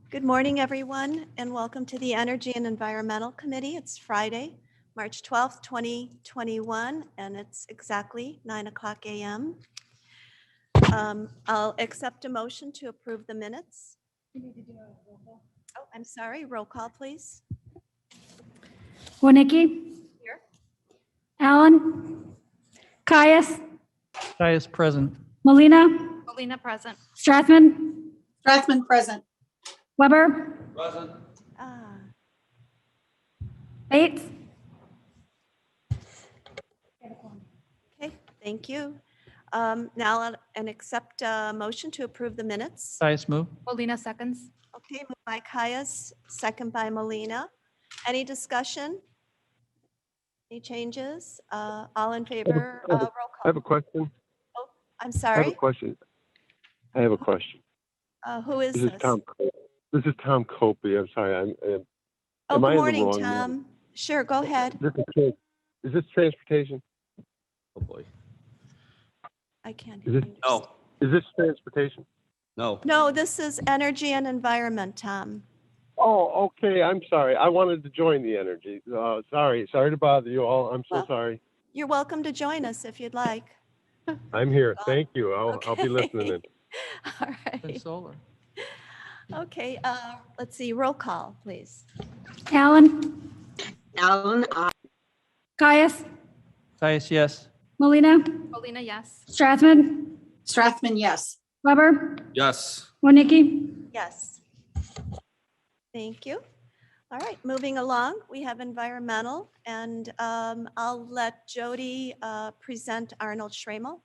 Good morning, everyone, and welcome to the Energy and Environmental Committee. It's Friday, March 12th, 2021, and it's exactly 9:00 a.m. I'll accept a motion to approve the minutes. Oh, I'm sorry, roll call, please. Wonicky. Here. Allen. Caius. Caius present. Molina. Molina present. Strathman. Strathman present. Weber. Present. Bates. Okay, thank you. Now I'll accept a motion to approve the minutes. Caius move. Molina seconds. Okay, moved by Caius, second by Molina. Any discussion? Any changes? All in favor? Roll call. I have a question. Oh, I'm I have sorry. a question. Who is This this? is Tom. This is Tom Copey. I'm sorry. Oh, am I good in the morning, wrong Tom. Sure, go ahead. Is this transportation? Oh boy. I can't. Is this- understand. No, Is this transportation? no. No, this is energy and environment, Tom. Oh, okay. I'm sorry. I wanted to join the energy. Sorry to bother you all. I'm so Well- sorry. You're welcome to join us if you'd like. I'm here. Thank you. I'll be Okay. listening in. All right. Solar. Okay, let's see, roll call, please. Allen. Allen, aye. Caius. Caius, yes. Molina. Molina, yes. Strathman. Strathman, yes. Weber. Yes. Wonicky. Yes. Thank you. All right, moving along, we have environmental, and I'll let Jody present Arnold Schramel.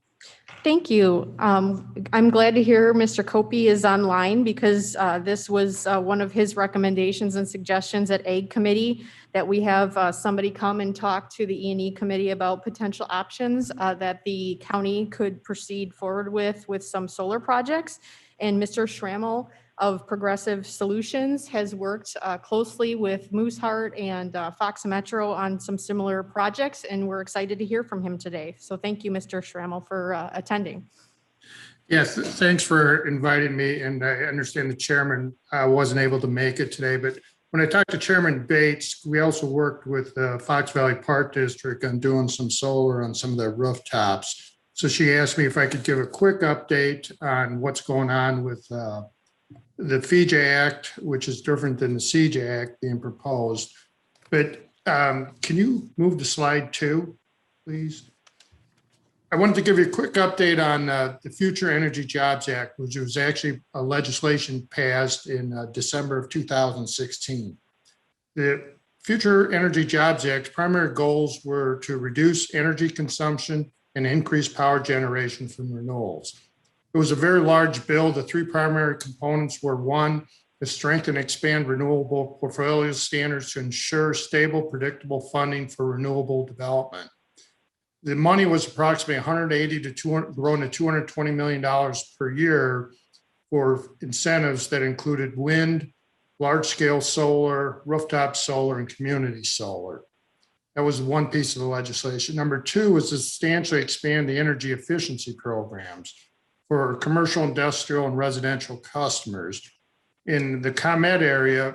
Thank you. I'm glad to hear Mr. Copey is online because this was one of his recommendations and suggestions at Ag Committee, that we have somebody come and talk to the E&E Committee about potential options that the county could proceed forward with some solar projects. And Mr. Schramel of Progressive Solutions has worked closely with Mooseheart and Fox Metro on some similar projects, and we're excited to hear from him today. So thank you, Mr. Schramel, for attending. Yes, thanks for inviting me, and I understand the chairman wasn't able to make it today, but when I talked to Chairman Bates, we also worked with the Fox Valley Park District on doing some solar on some of their rooftops. So she asked me if I could give a quick update on what's going on with the FEJA Act, which is different than the CJ Act being proposed. But can you move to slide 2, please? I wanted to give you a quick update on the Future Energy Jobs Act, which was actually a legislation passed in December of 2016. The Future Energy Jobs Act's primary goals were to reduce energy consumption and increase power generation from renewables. It was a very large bill. The 3 primary components were: 1, to strengthen and expand renewable portfolio standards to ensure stable, predictable funding for renewable development. The money was approximately 180 to 200, growing to $220 million per year for incentives that included wind, large-scale solar, rooftop solar, and community solar. That was one piece of the legislation. Number 2 was to substantially expand the energy efficiency programs for commercial, industrial, and residential customers. In the ComEd area,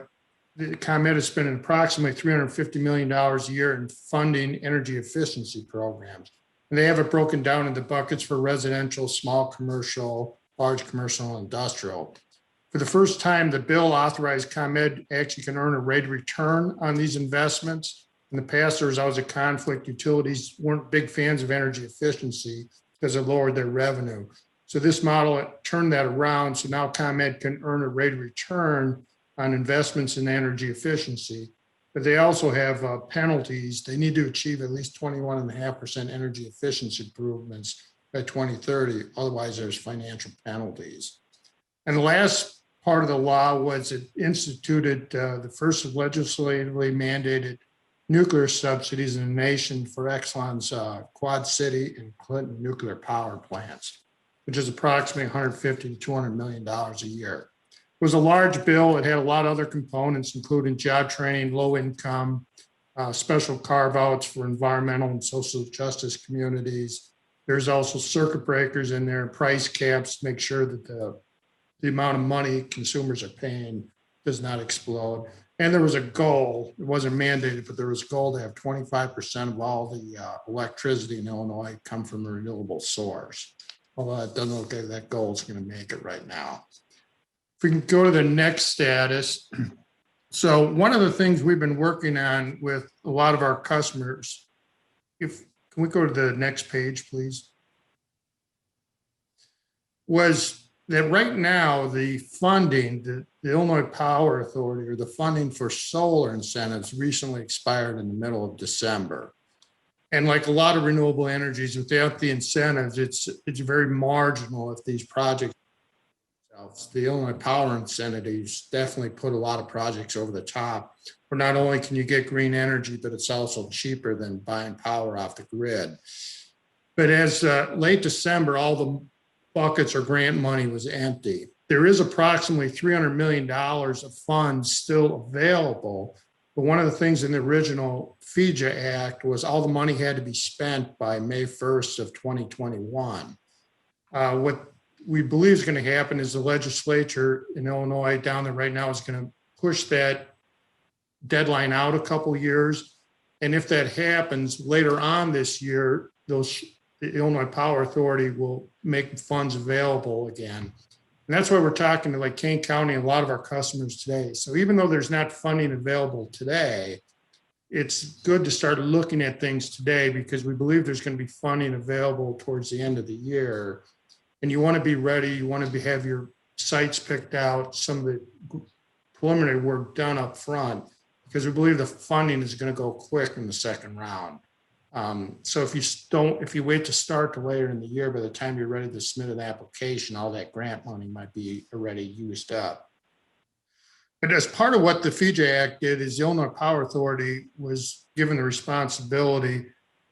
the ComEd is spending approximately $350 million a year in funding energy efficiency programs. And they have it broken down into buckets for residential, small commercial, large commercial, and industrial. For the first time, the bill authorized ComEd actually can earn a rate of return on these investments. In the past, there was always a conflict. Utilities weren't big fans of energy efficiency because it lowered their revenue. So this model turned that around. So now ComEd can earn a rate of return on investments in energy efficiency, but they also have penalties. They need to achieve at least 21.5% energy efficiency improvements by 2030. Otherwise, there's financial penalties. And the last part of the law was it instituted the first legislatively mandated nuclear subsidies in the nation for Exxon's Quad City and Clinton nuclear power plants, which is approximately $150 to $200 million a year. It was a large bill. It had a lot of other components, including job training, low income, special carve-outs for environmental and social justice communities. There's also circuit breakers in there, price caps to make sure that the amount of money consumers are paying does not explode. And there was a goal, it wasn't mandated, but there was a goal to have 25% of all the electricity in Illinois come from a renewable source. Although it doesn't look like that goal is going to make it right now. If we can go to the next status. So one of the things we've been working on with a lot of our customers, can we go to the next page, please? Was that right now the funding, the Illinois Power Authority, or the funding for solar incentives recently expired in the middle of December. And like a lot of renewable energies, without the incentives, it's very marginal if these projects. The Illinois Power Incentives definitely put a lot of projects over the top, where not only can you get green energy, but it's also cheaper than buying power off the grid. But as late December, all the buckets or grant money was empty. There is approximately $300 million of funds still available. But one of the things in the original FEJA Act was all the money had to be spent by May 1st of 2021. What we believe is going to happen is the legislature in Illinois down there right now is going to push that deadline out a couple of years. And if that happens later on this year, the Illinois Power Authority will make funds available again. And that's why we're talking to like Kane County and a lot of our customers today. So even though there's not funding available today, it's good to start looking at things today because we believe there's going to be funding available towards the end of the year. And you want to be ready, you want to have your sites picked out, some of the preliminary work done up front, because we believe the funding is going to go quick in the second round. So if you wait to start to later in the year, by the time you're ready to submit an application, all that grant money might be already used up. But as part of what the FEJA Act did is the Illinois Power Authority was given the responsibility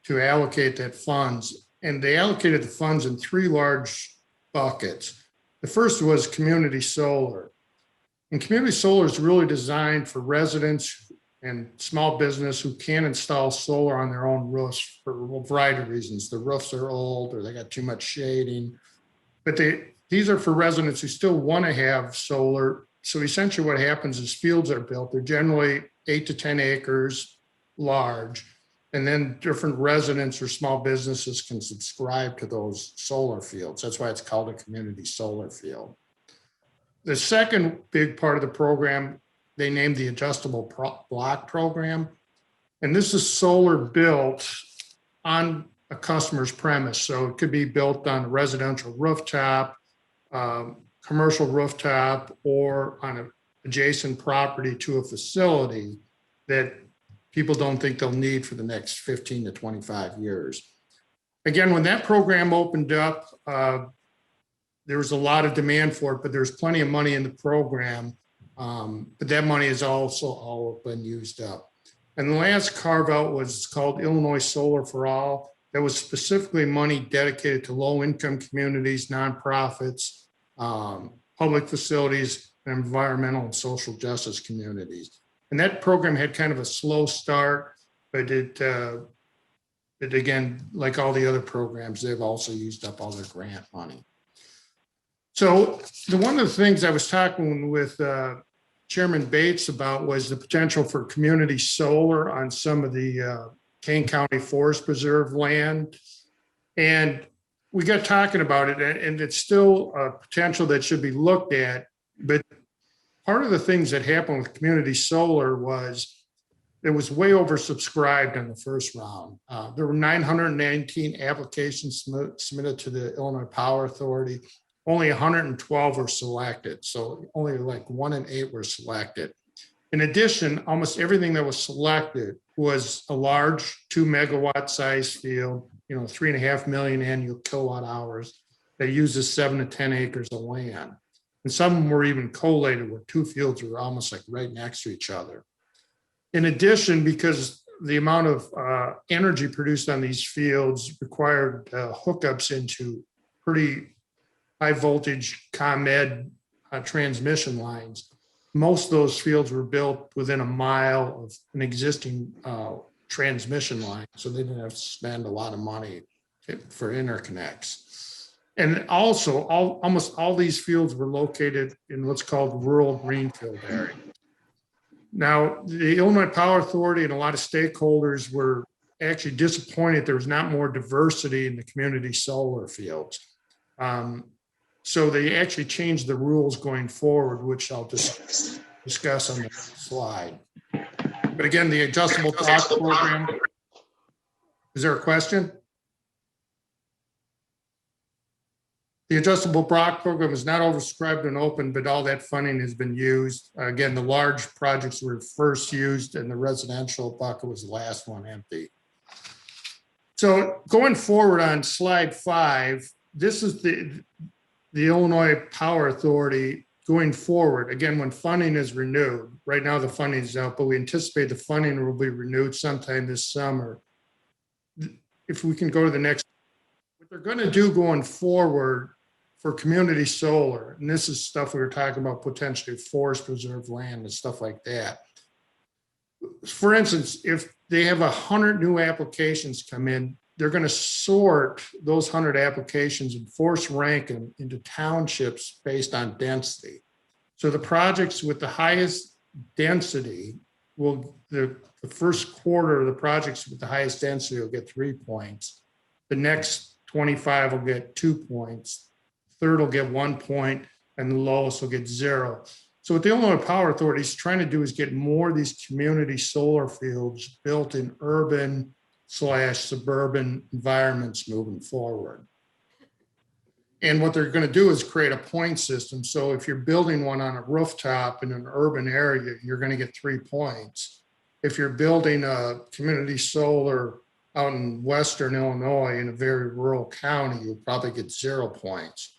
to allocate that funds. And they allocated the funds in three large buckets. The first was community solar. And community solar is really designed for residents and small business who can install solar on their own roofs for a variety of reasons. The roofs are old or they got too much shading. But these are for residents who still want to have solar. So essentially what happens is fields are built. They're generally 8 to 10 acres large. And then different residents or small businesses can subscribe to those solar fields. That's why it's called a community solar field. The second big part of the program, they named the adjustable block program. And this is solar built on a customer's premise. So it could be built on a residential rooftop, commercial rooftop, or on an adjacent property to a facility that people don't think they'll need for the next 15 to 25 years. Again, when that program opened up, there was a lot of demand for it, but there's plenty of money in the program. But that money is also all been used up. And the last carve out was called Illinois Solar for All. That was specifically money dedicated to low income communities, nonprofits, public facilities, and environmental and social justice communities. And that program had kind of a slow start, but it again, like all the other programs, they've also used up all their grant money. So one of the things I was talking with Chairman Bates about was the potential for community solar on some of the Kane County Forest Preserve land. And we got talking about it, and it's still a potential that should be looked at. But part of the things that happened with community solar was it was way oversubscribed in the first round. There were 919 applications submitted to the Illinois Power Authority. Only 112 were selected. So only like 1 in 8 were selected. In addition, almost everything that was selected was a large 2 megawatt size field, 3.5 million annual kilowatt hours that uses 7 to 10 acres of land. And some were even collated where 2 fields were almost like right next to each other. In addition, because the amount of energy produced on these fields required hookups into pretty high voltage ComEd transmission lines, most of those fields were built within a mile of an existing transmission line. So they didn't have to spend a lot of money for interconnects. And also, almost all these fields were located in what's called rural greenfield area. Now, the Illinois Power Authority and a lot of stakeholders were actually disappointed there was not more diversity in the community solar fields. So they actually changed the rules going forward, which I'll just discuss on the next slide. But again, the adjustable block program. Is there a question? The adjustable block program is not oversubscribed and open, but all that funding has been used. Again, the large projects were first used and the residential bucket was the last one empty. So going forward on slide 5, this is the Illinois Power Authority going forward. Again, when funding is renewed, right now the funding is out, but we anticipate the funding will be renewed sometime this summer. If we can go to the next, what they're going to do going forward for community solar, and this is stuff we were talking about, potentially forest preserve land and stuff like that. For instance, if they have 100 new applications come in, they're going to sort those 100 applications and force rank them into townships based on density. So the projects with the highest density will, the first quarter of the projects with the highest density will get 3 points. The next 25 will get 2 points. Third will get 1 point, and the lowest will get 0. So what the Illinois Power Authority is trying to do is get more of these community solar fields built in urban/suburban environments moving forward. And what they're going to do is create a point system. So if you're building one on a rooftop in an urban area, you're going to get 3 points. If you're building a community solar out in Western Illinois in a very rural county, you'll probably get 0 points.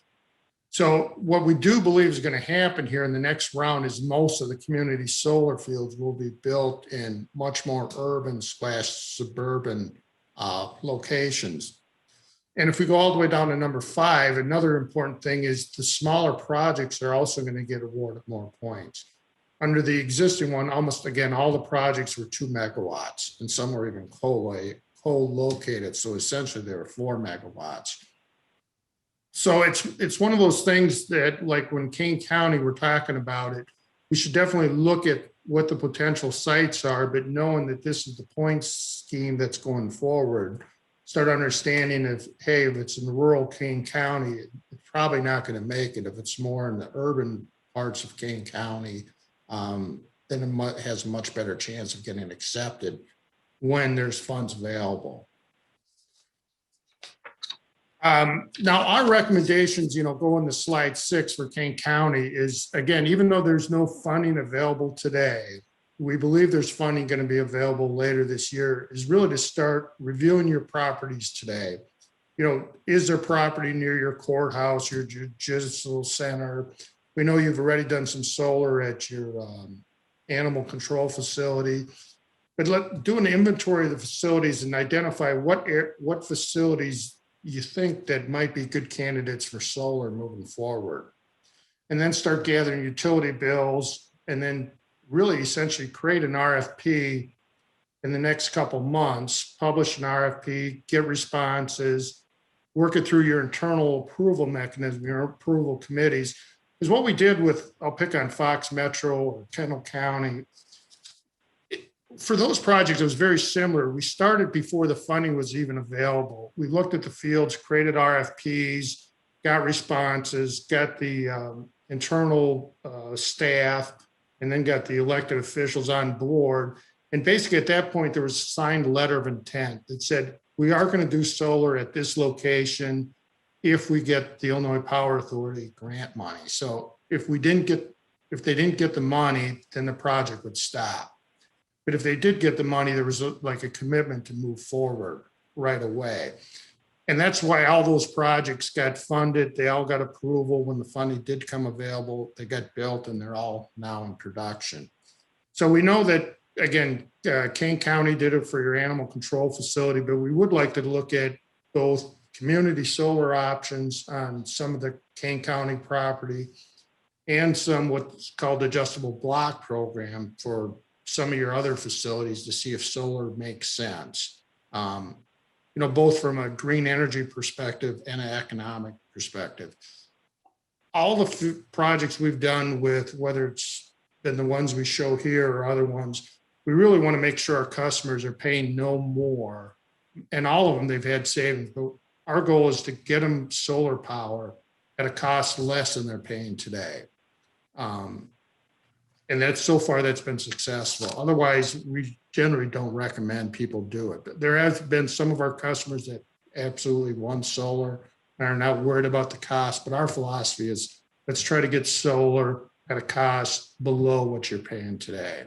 So what we do believe is going to happen here in the next round is most of the community solar fields will be built in much more urban/suburban locations. And if we go all the way down to number 5, another important thing is the smaller projects are also going to get awarded more points. Under the existing one, almost again, all the projects were 2 megawatts and some were even co-located. So essentially they were 4 megawatts. So it's one of those things that, like when Kane County, we're talking about it, we should definitely look at what the potential sites are, but knowing that this is the points scheme that's going forward, start understanding if, hey, if it's in rural Kane County, it's probably not going to make it. If it's more in the urban parts of Kane County, then it has a much better chance of getting accepted when there's funds available. Now, our recommendations, going to slide 6 for Kane County is, again, even though there's no funding available today, we believe there's funding going to be available later this year, is really to start reviewing your properties today. Is there property near your courthouse, your judicial center? We know you've already done some solar at your animal control facility, but do an inventory of the facilities and identify what facilities you think that might be good candidates for solar moving forward. And then start gathering utility bills and then really essentially create an RFP in the next couple months, publish an RFP, get responses, work it through your internal approval mechanism, your approval committees. Because what we did with, I'll pick on Fox Metro or Kendall County, for those projects, it was very similar. We started before the funding was even available. We looked at the fields, created RFPs, got responses, got the internal staff, and then got the elected officials on board. And basically at that point, there was a signed letter of intent that said, we are going to do solar at this location if we get the Illinois Power Authority grant money. So if they didn't get the money, then the project would stop. But if they did get the money, there was like a commitment to move forward right away. And that's why all those projects got funded. They all got approval when the funding did come available. They got built and they're all now in production. So we know that, again, Kane County did it for your animal control facility, but we would like to look at both community solar options on some of the Kane County property and some what's called adjustable block program for some of your other facilities to see if solar makes sense. Both from a green energy perspective and an economic perspective. All the projects we've done with, whether it's been the ones we show here or other ones, we really want to make sure our customers are paying no more. And all of them, they've had savings, but our goal is to get them solar power at a cost less than they're paying today. And that's, so far, that's been successful. Otherwise, we generally don't recommend people do it. But there has been some of our customers that absolutely want solar and are not worried about the cost. But our philosophy is, let's try to get solar at a cost below what you're paying today.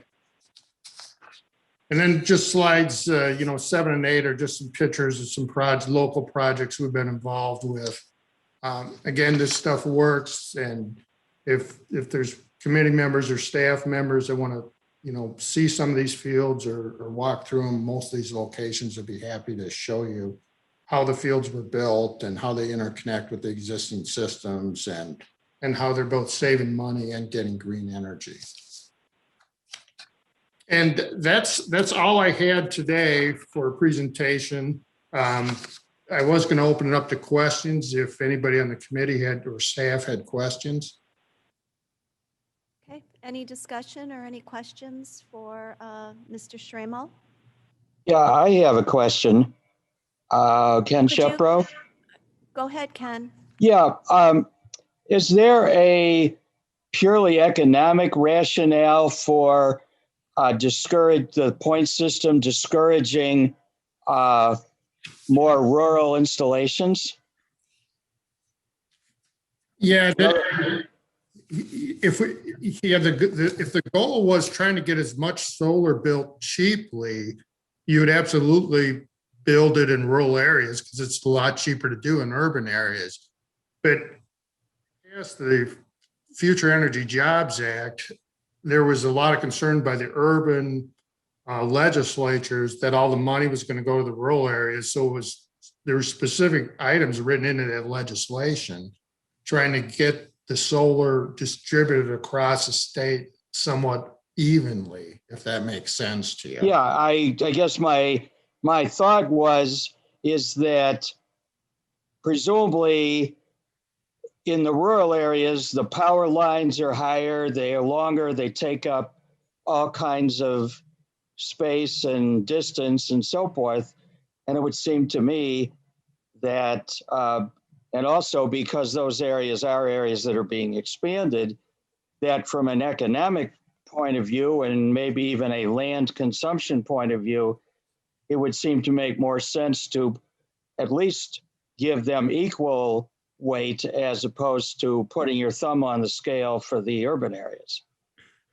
And then just slides, 7 and 8 are just some pictures of some local projects we've been involved with. Again, this stuff works, and if there's committee members or staff members that want to, see some of these fields or walk through them, most of these locations would be happy to show you how the fields were built and how they interconnect with the existing systems and how they're both saving money and getting green energy. And that's all I had today for a presentation. I was going to open it up to questions if anybody on the committee had or staff had questions. Okay, any discussion or any questions for Mr. Schrammel? Yeah, I have a question. Ken Could you- Shepro? Go ahead, Ken. Yeah, is there a purely economic rationale for the point system discouraging more rural installations? Yeah, if the goal was trying to get as much solar built cheaply, you would absolutely build it in rural areas because it's a lot cheaper to do in urban areas. But yes, the Future Energy Jobs Act, there was a lot of concern by the urban legislatures that all the money was going to go to the rural areas. So there were specific items written into that legislation trying to get the solar distributed across the state somewhat evenly, if that makes sense to you. Yeah, I guess my thought is that presumably in the rural areas, the power lines are higher, they are longer, they take up all kinds of space and distance and so forth. And it would seem to me that, and also because those areas are areas that are being expanded, that from an economic point of view and maybe even a land consumption point of view, it would seem to make more sense to at least give them equal weight as opposed to putting your thumb on the scale for the urban areas.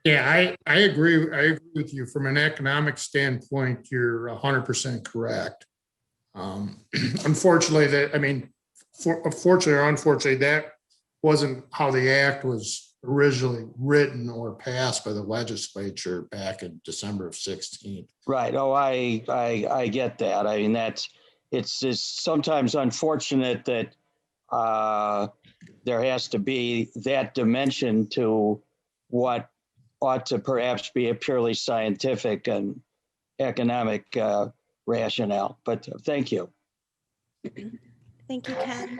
Yeah, I agree. I agree with you. From an economic standpoint, you're 100% correct. Unfortunately, fortunately or unfortunately, that wasn't how the act was originally written or passed by the legislature back in December of 2016. Right. Oh, I get that. I mean, it's sometimes unfortunate that there has to be that dimension to what ought to perhaps be a purely scientific and economic rationale. But thank you. Thank you, Ken.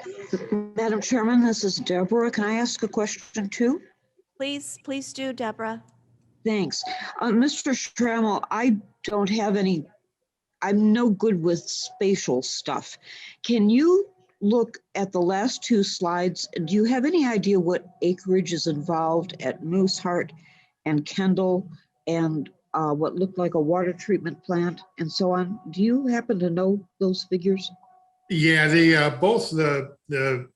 Madam Chairman, this is Deborah. Can I ask a question too? Please do, Deborah. Thanks. Mr. Schrammel, I don't have any, I'm no good with spatial stuff. Can you look at the last two slides? Do you have any idea what acreage is involved at Mooseheart and Kendall and what looked like a water treatment plant and so on? Do you happen to know those figures? Yeah, both the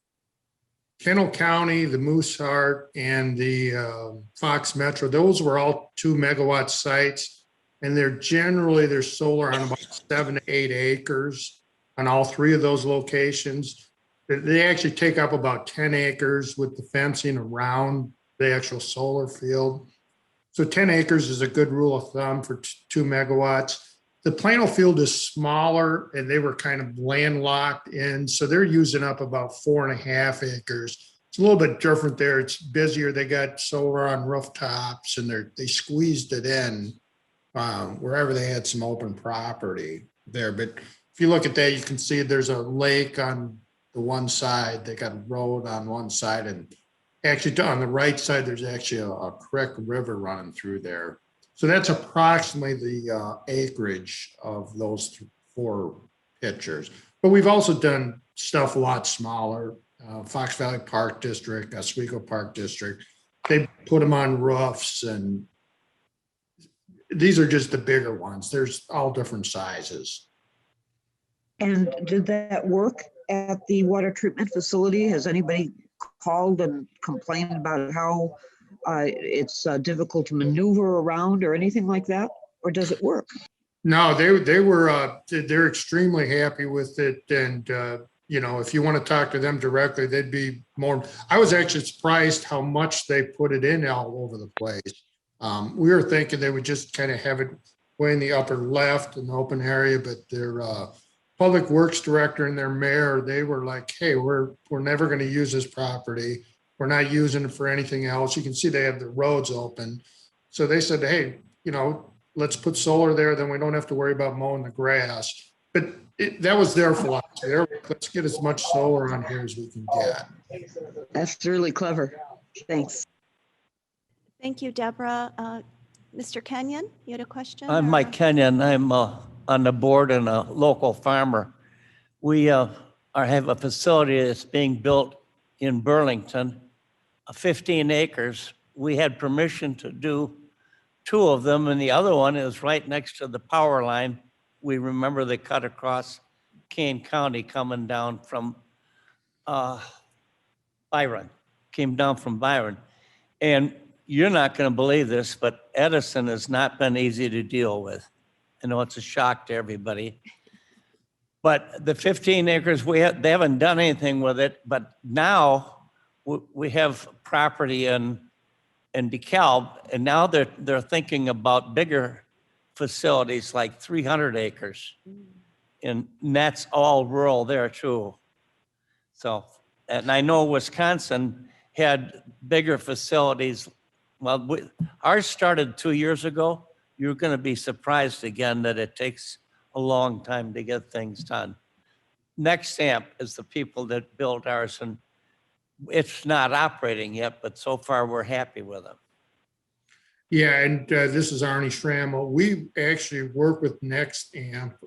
Kendall County, the Mooseheart, and the Fox Metro, those were all 2 megawatt sites. And they're solar on about 7 to 8 acres on all 3 of those locations. They actually take up about 10 acres with the fencing around the actual solar field. So 10 acres is a good rule of thumb for 2 megawatts. The Plano field is smaller and they were kind of landlocked in. So they're using up about 4.5 acres. It's a little bit different there. It's busier. They got solar on rooftops and they squeezed it in wherever they had some open property there. But if you look at that, you can see there's a lake on the one side. They got a road on one side, and actually on the right side, there's actually a creek river running through there. So that's approximately the acreage of those 4 pictures. But we've also done stuff a lot smaller. Fox Valley Park District, Oswego Park District. They put them on roofs, and these are just the bigger ones. There's all different sizes. And did that work at the water treatment facility? Has anybody called and complained about how it's difficult to maneuver around or anything like that? Or does it work? No, they're extremely happy with it. And, if you want to talk to them directly, they'd be more, I was actually surprised how much they put it in all over the place. We were thinking they would just kind of have it way in the upper left in the open area, but their public works director and their mayor, they were like, hey, we're never going to use this property. We're not using it for anything else. You can see they have the roads open. So they said, hey, let's put solar there, then we don't have to worry about mowing the grass. But that was their philosophy. They're like, let's get as much solar on here as we can get. That's really clever. Thanks. Thank you, Deborah. Mr. Kenyon, you had a question? I'm or- Mike Kenyon. I'm on the board and a local farmer. We have a facility that's being built in Burlington, 15 acres. We had permission to do 2 of them, and the other one is right next to the power line. We remember they cut across Kane County coming down from Byron, came down from Byron. And you're not going to believe this, but Edison has not been easy to deal with. I know it's a shock to everybody. But the 15 acres, they haven't done anything with it, but now we have property in DeKalb, and now they're thinking about bigger facilities like 300 acres. And that's all rural there too. So, and I know Wisconsin had bigger facilities. Well, ours started 2 years ago. You're going to be surprised again that it takes a long time to get things done. Next Amp is the people that built ours, and it's not operating yet, but so far we're happy with them. Yeah, and this is Arnie Schrammel. We actually work with Next Amp,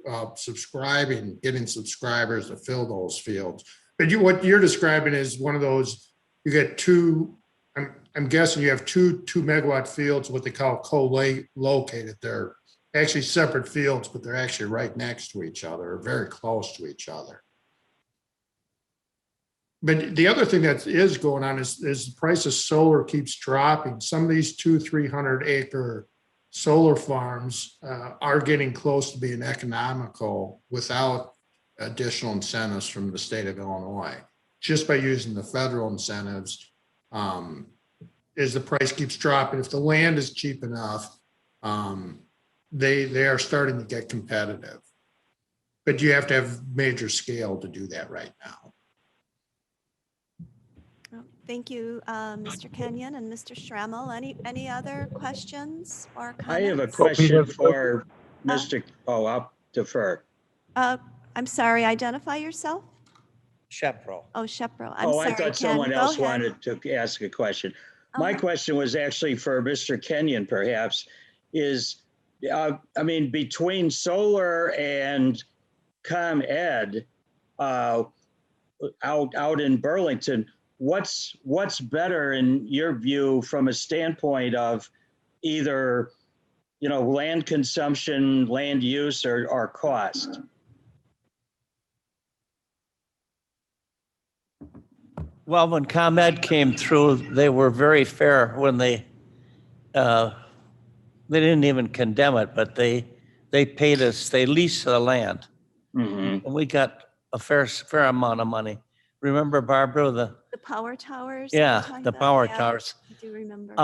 getting subscribers to fill those fields. But what you're describing is one of those, you get 2, I'm guessing you have 2 megawatt fields, what they call co-located. They're actually separate fields, but they're actually right next to each other, or very close to each other. But the other thing that is going on is the price of solar keeps dropping. Some of these 200-300 acre solar farms are getting close to being economical without additional incentives from the state of Illinois. Just by using the federal incentives, as the price keeps dropping, if the land is cheap enough, they are starting to get competitive. But you have to have major scale to do that right now. Thank you, Mr. Kenyon and Mr. Schrammel. Any other questions or comments? I have a question for Mr. I'll defer. I'm sorry, identify yourself? Shepro. Oh, Shepro. I'm Oh, sorry, I thought Ken. someone Go else ahead. wanted to ask a question. My question was actually for Mr. Kenyon, perhaps, is, between solar and ComEd out in Burlington, what's better in your view from a standpoint of either, land consumption, land use, or cost? Well, when ComEd came through, they were very fair when they didn't even condemn it, but they paid us, they leased the land. Mm-hmm. And we got a fair amount of money. Remember, Barbara, the power towers? that we're yeah, talking the about? power Yeah, towers. I do remember.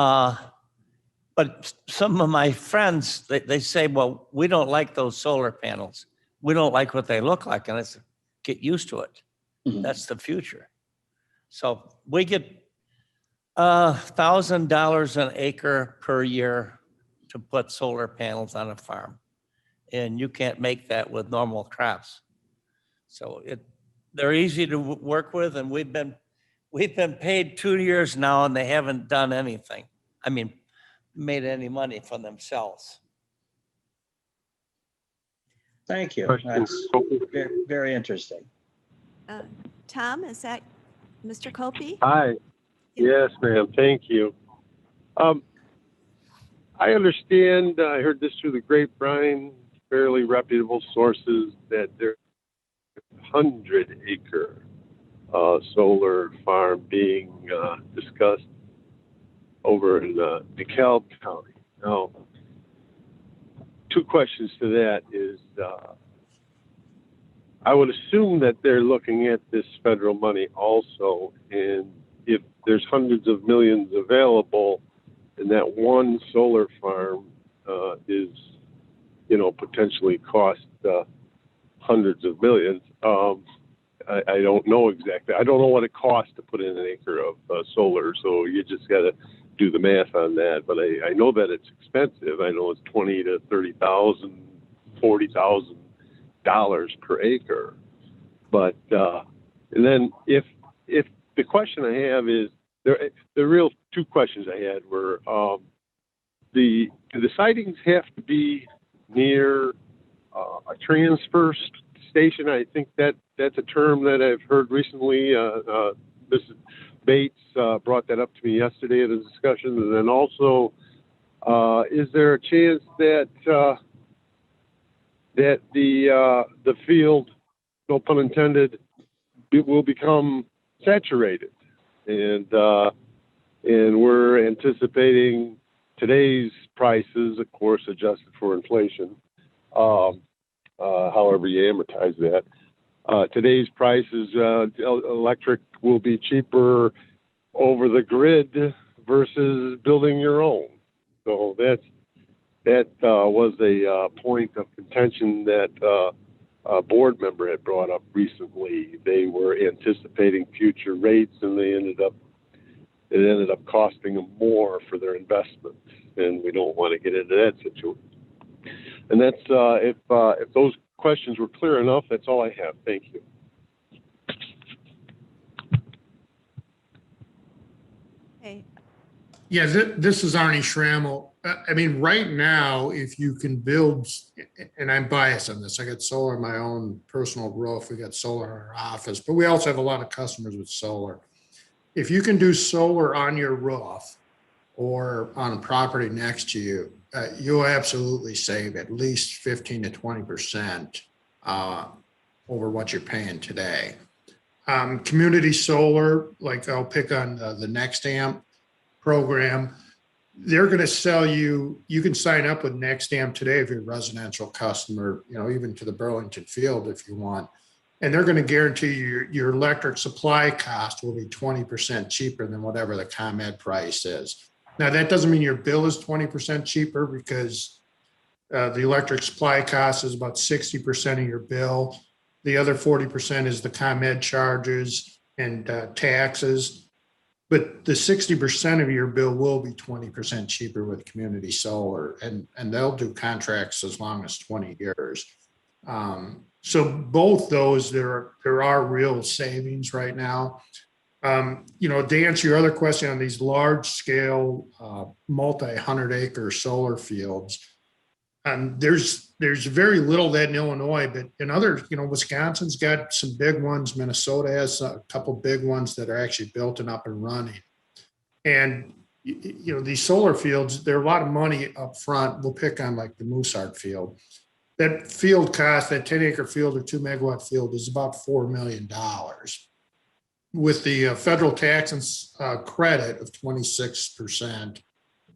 But some of my friends, they say, well, we don't like those solar panels. We don't like what they look like. And I said, get used to it. Mhm. That's the future. So we get $1,000 an acre per year to put solar panels on a farm. And you can't make that with normal crops. So they're easy to work with, and we've been paid 2 years now, and they haven't done anything. I mean, made any money for themselves. Thank you. Question. That's very, very interesting. Tom, is that Mr. Copey? Hi. Yes, ma'am. Thank you. I understand, I heard this through the grapevine, fairly reputable sources, that there's a 100-acre solar farm being discussed over in DeKalb County. Now, two questions to that is, I would assume that they're looking at this federal money also, and if there's hundreds of millions available, and that one solar farm is, potentially cost hundreds of millions. I don't know exactly. I don't know what it costs to put in an acre of solar, so you just got to do the math on that. But I know that it's expensive. I know it's $20,000 to $30,000, $40,000 per acre. But and then if the question I have is, the real two questions I had were, do the sightings have to be near a transfer station? I think that's a term that I've heard recently. Mrs. Bates brought that up to me yesterday in a discussion. And then also, is there a chance that the field, no pun intended, it will become saturated? And we're anticipating today's prices, of course, adjusted for inflation, however you amortize that. Today's prices, electric will be cheaper over the grid versus building your own. So that was a point of contention that a board member had brought up recently. They were anticipating future rates, and it ended up costing them more for their investment, and we don't want to get into that situation. And that's if those questions were clear enough, that's all I have. Thank you. Okay. Yeah, this is Arnie Schrammel. I mean, right now, if you can build, and I'm biased on this, I got solar on my own personal roof, we got solar in our office, but we also have a lot of customers with solar. If you can do solar on your roof or on a property next to you, you'll absolutely save at least 15 to 20% over what you're paying today. Community solar, like I'll pick on the NextAmp program, they're going to sell you, you can sign up with NextAmp today if you're a residential customer, even to the Burlington field if you want. And they're going to guarantee your electric supply cost will be 20% cheaper than whatever the ComEd price is. Now, that doesn't mean your bill is 20% cheaper, because the electric supply cost is about 60% of your bill. The other 40% is the ComEd charges and taxes. But the 60% of your bill will be 20% cheaper with community solar, and they'll do contracts as long as 20 years. So both those, there are real savings right now. To answer your other question on these large scale, multi-100-acre solar fields, there's very little of that in Illinois, but in other, Wisconsin's got some big ones. Minnesota has a couple big ones that are actually built and up and running. And, these solar fields, they're a lot of money up front. We'll pick on like the Mooseheart field. That field cost, that 10-acre field or 2-megawatt field, is about $4 million. With the federal tax and credit of 26%,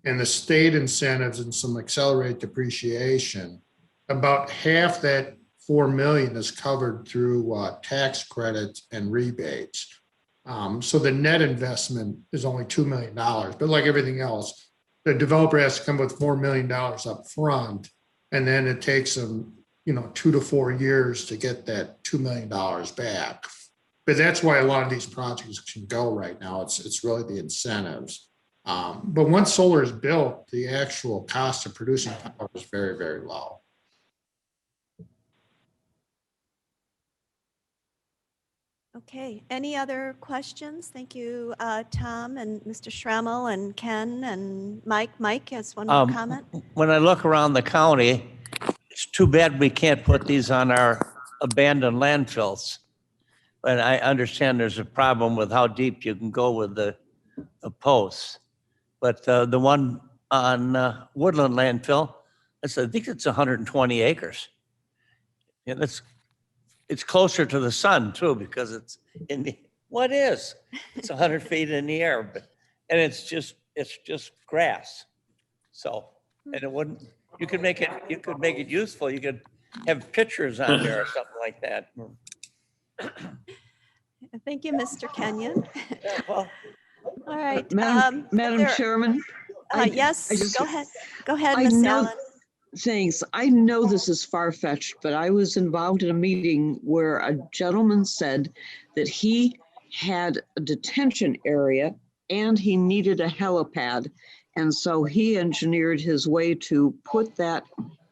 and the state incentives and some accelerated depreciation, about half that $4 million is covered through tax credits and rebates. So the net investment is only $2 million, but like everything else, the developer has to come with $4 million up front, and then it takes them, 2 to 4 years to get that $2 million back. But that's why a lot of these projects can go right now. It's really the incentives. But once solar is built, the actual cost of producing power is very, very low. Okay, any other questions? Thank you, Tom and Mr. Schrammel and Ken and Mike. Mike has one more comment. When I look around the county, it's too bad we can't put these on our abandoned landfills. And I understand there's a problem with how deep you can go with the posts. But the one on Woodland landfill, I think it's 120 acres. And it's closer to the sun too, because it's it's 100 feet in the air, and it's just grass. So, and it wouldn't, you could make it useful. You could have pictures on there or something like that. Thank you, Mr. Kenyon. Yeah, well, All right. Madam there- Chairman. Yes, I just- go ahead. Go ahead, I Ms. know- Allen. Thanks. I know this is far-fetched, but I was involved in a meeting where a gentleman said that he had a detention area and he needed a helipad. And so he engineered his way to put that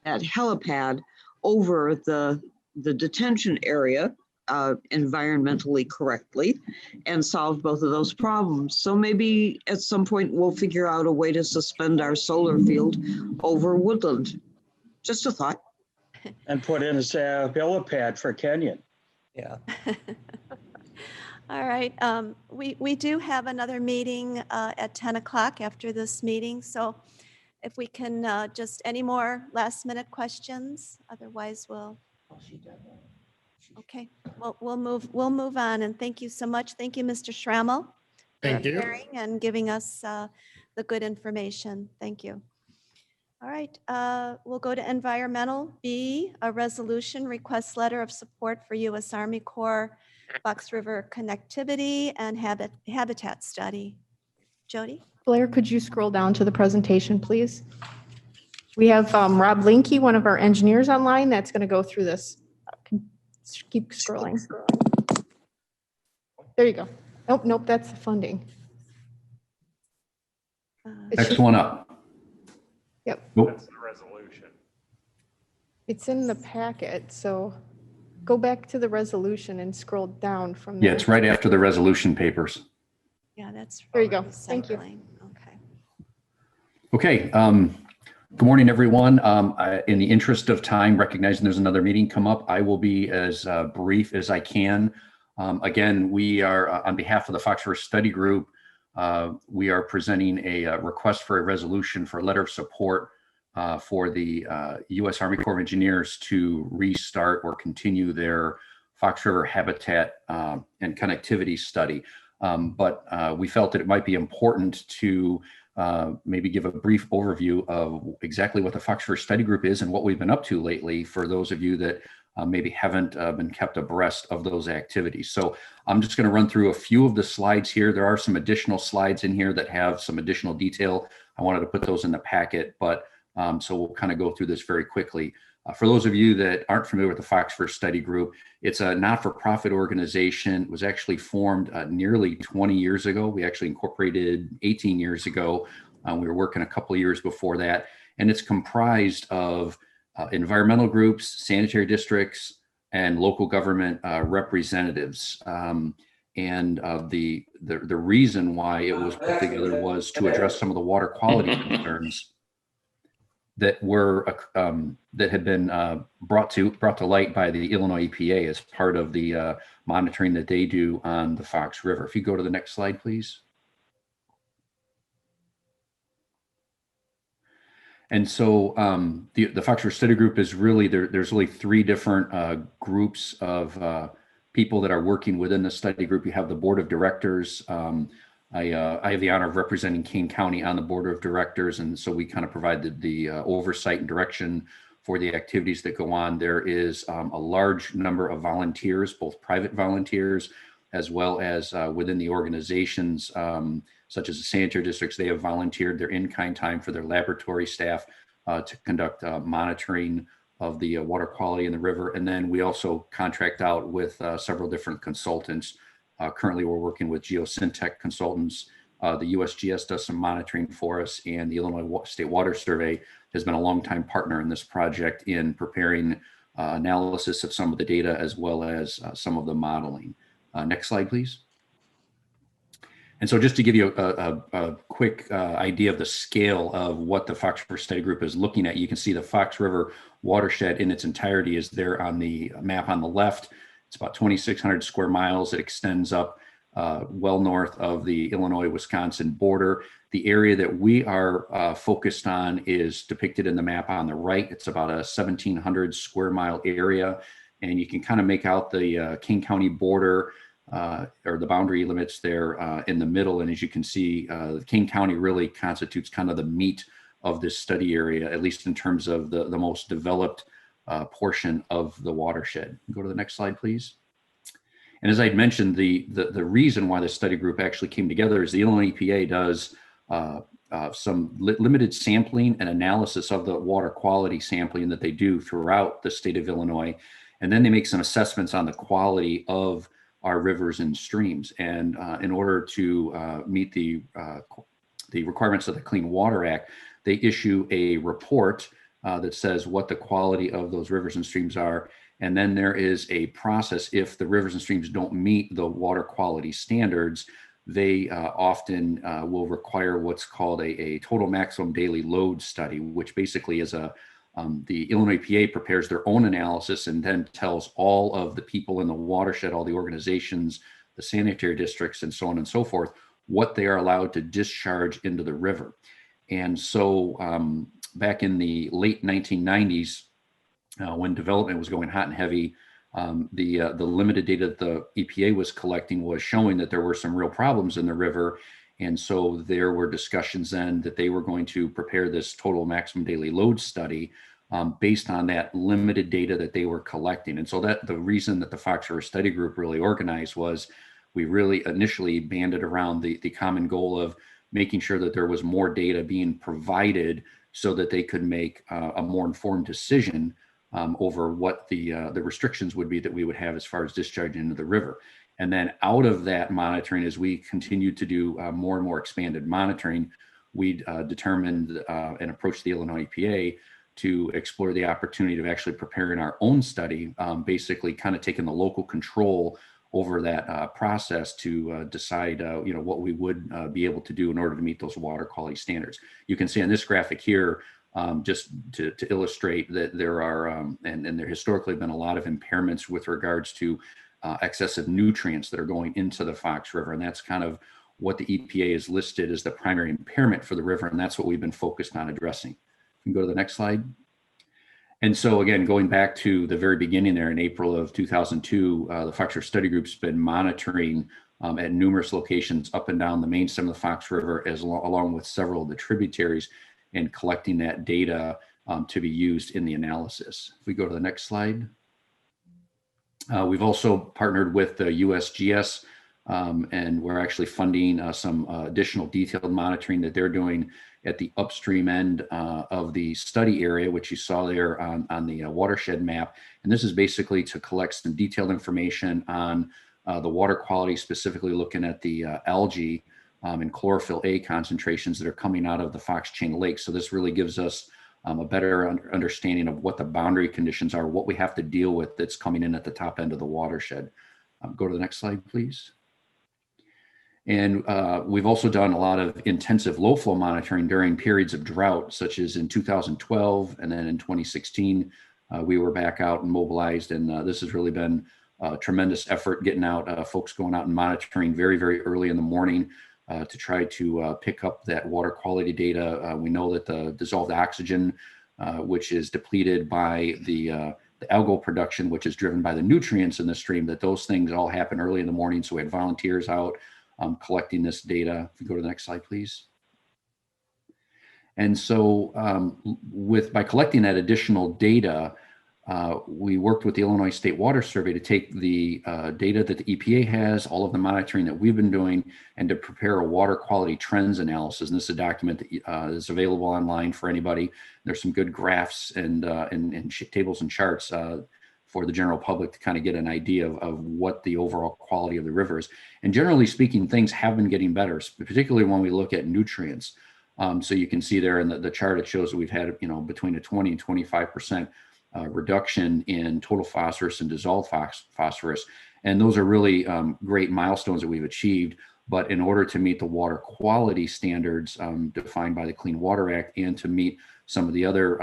helipad over the detention area environmentally correctly and solve both of those problems. So maybe at some point we'll figure out a way to suspend our solar field over Woodland. Just a thought. And put in a helipad for Kenyon. yeah. All right. We do have another meeting at 10 o'clock after this meeting. So if we can just any more last minute questions, otherwise okay, well, we'll move on, and thank you so much. Thank you, Mr. Schrammel. Thank for you. appearing and giving us the good information. Thank you. All right, we'll go to environmental. B, a resolution requests letter of support for U.S. Army Corps Fox River connectivity and habitat study. Jody? Blair, could you scroll down to the presentation, please? We have Rob Linke, one of our engineers online, that's going to go through this. Keep scrolling. There you go. Nope, that's the funding. It Next should- one up. Yep. Nope. It's in the packet, so go back to the resolution and scroll down from Yeah, there. it's right after the resolution papers. Yeah, that's. There you go. Thank you. recycling. Okay. Okay. Good morning, everyone. In the interest of time, recognizing there's another meeting come up, I will be as brief as I can. Again, we are on behalf of the Fox River Study Group. We are presenting a request for a resolution for a letter of support for the U.S. Army Corps of Engineers to restart or continue their Fox River habitat and connectivity study. But we felt that it might be important to maybe give a brief overview of exactly what the Fox River Study Group is and what we've been up to lately for those of you that maybe haven't been kept abreast of those activities. So I'm just going to run through a few of the slides here. There are some additional slides in here that have some additional detail. I wanted to put those in the packet, but so we'll kind of go through this very quickly. For those of you that aren't familiar with the Fox River Study Group, it's a not-for-profit organization. It was actually formed nearly 20 years ago. We actually incorporated 18 years ago. We were working a couple of years before that. And it's comprised of environmental groups, sanitary districts, and local government representatives. And the reason why it was put together was to address some of the water quality concerns that were that had been brought to light by the Illinois EPA as part of the monitoring that they do on the Fox River. If you go to the next slide, please. And so the Fox River Study Group is really, there's really three different groups of people that are working within the study group. You have the board of directors. I have the honor of representing Kane County on the board of directors. And so we kind of provide the oversight and direction for the activities that go on. There is a large number of volunteers, both private volunteers, as well as within the organizations, such as the sanitary districts. They have volunteered their in-kind time for their laboratory staff to conduct monitoring of the water quality in the river. And then we also contract out with several different consultants. Currently, we're working with Geosyntech consultants. The USGS does some monitoring for us, and the Illinois State Water Survey has been a longtime partner in this project in preparing analysis of some of the data as well as some of the modeling. Next slide, please. And so just to give you a quick idea of the scale of what the Fox River Study Group is looking at, you can see the Fox River watershed in its entirety is there on the map on the left. It's about 2,600 square miles. It extends up well north of the Illinois-Wisconsin border. The area that we are focused on is depicted in the map on the right. It's about a 1,700 square mile area. And you can kind of make out the King County border or the boundary limits there in the middle. And as you can see, King County really constitutes kind of the meat of this study area, at least in terms of the most developed portion of the watershed. Go to the next slide, please. And as I'd mentioned, the reason why the study group actually came together is the Illinois EPA does some limited sampling and analysis of the water quality sampling that they do throughout the state of Illinois. And then they make some assessments on the quality of our rivers and streams. And in order to meet the requirements of the Clean Water Act, they issue a report that says what the quality of those rivers and streams are. And then there is a process. If the rivers and streams don't meet the water quality standards, they often will require what's called a total maximum daily load study, which basically is the Illinois EPA prepares their own analysis and then tells all of the people in the watershed, all the organizations, the sanitary districts, and so on and so forth, what they are allowed to discharge into the river. And so back in the late 1990s, when development was going hot and heavy, the limited data that the EPA was collecting was showing that there were some real problems in the river. And so there were discussions then that they were going to prepare this total maximum daily load study based on that limited data that they were collecting. And so that the reason that the Fox River Study Group really organized was we really initially banded around the common goal of making sure that there was more data being provided so that they could make a more informed decision over what the restrictions would be that we would have as far as discharging into the river. And then out of that monitoring, as we continued to do more and more expanded monitoring, we determined and approached the Illinois EPA to explore the opportunity of actually preparing our own study, basically kind of taking the local control over that process to decide what we would be able to do in order to meet those water quality standards. You can see on this graphic here, just to illustrate that there are, and there historically have been a lot of impairments with regards to excessive nutrients that are going into the Fox River. And that's kind of what the EPA has listed as the primary impairment for the river. And that's what we've been focused on addressing. You can go to the next slide. And so again, going back to the very beginning there in April of 2002, the Fox River Study Group's been monitoring at numerous locations up and down the main stem of the Fox River, along with several of the tributaries, and collecting that data to be used in the analysis. If we go to the next slide. We've also partnered with the USGS, and we're actually funding some additional detailed monitoring that they're doing at the upstream end of the study area, which you saw there on the watershed map. And this is basically to collect some detailed information on the water quality, specifically looking at the algae and chlorophyll A concentrations that are coming out of the Fox Chain Lake. So this really gives us a better understanding of what the boundary conditions are, what we have to deal with that's coming in at the top end of the watershed. Go to the next slide, please. And we've also done a lot of intensive low flow monitoring during periods of drought, such as in 2012, and then in 2016, we were back out and mobilized. And this has really been a tremendous effort, getting out, folks going out and monitoring very, very early in the morning to try to pick up that water quality data. We know that the dissolved oxygen, which is depleted by the algal production, which is driven by the nutrients in the stream, that those things all happen early in the morning. So we had volunteers out collecting this data. If you go to the next slide, please. And so by collecting that additional data, we worked with the Illinois State Water Survey to take the data that the EPA has, all of the monitoring that we've been doing, and to prepare a water quality trends analysis. And this is a document that is available online for anybody. There's some good graphs and tables and charts for the general public to kind of get an idea of what the overall quality of the river is. And generally speaking, things have been getting better, particularly when we look at nutrients. So you can see there in the chart, it shows that we've had between a 20 and 25% reduction in total phosphorus and dissolved phosphorus. And those are really great milestones that we've achieved. But in order to meet the water quality standards defined by the Clean Water Act and to meet some of the other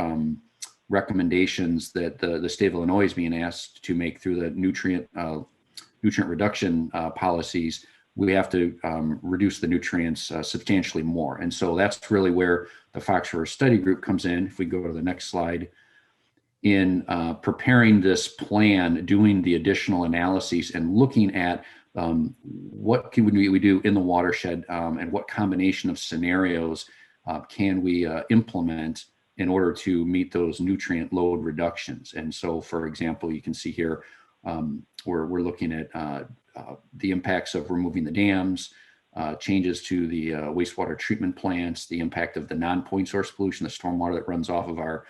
recommendations that the state of Illinois is being asked to make through the nutrient reduction policies, we have to reduce the nutrients substantially more. And so that's really where the Fox River Study Group comes in. If we go to the next slide, in preparing this plan, doing the additional analyses and looking at what can we do in the watershed and what combination of scenarios can we implement in order to meet those nutrient load reductions. And so, for example, you can see here, we're looking at the impacts of removing the dams, changes to the wastewater treatment plants, the impact of the non-point source pollution, the stormwater that runs off of our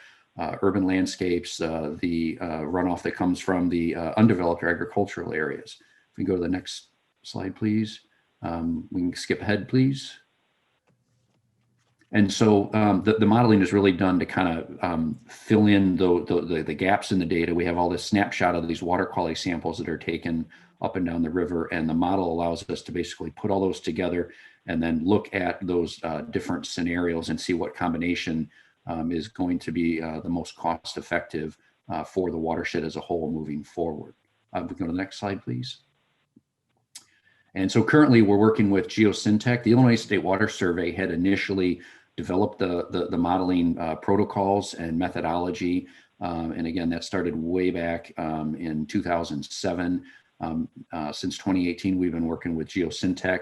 urban landscapes, the runoff that comes from the undeveloped or agricultural areas. If we go to the next slide, please. We can skip ahead, please. And so the modeling is really done to kind of fill in the gaps in the data. We have all this snapshot of these water quality samples that are taken up and down the river, and the model allows us to basically put all those together and then look at those different scenarios and see what combination is going to be the most cost effective for the watershed as a whole moving forward. We can go to the next slide, please. And so currently we're working with Geosyntec. The Illinois State Water Survey had initially developed the modeling protocols and methodology. And again, that started way back in 2007. Since 2018, we've been working with Geosyntec.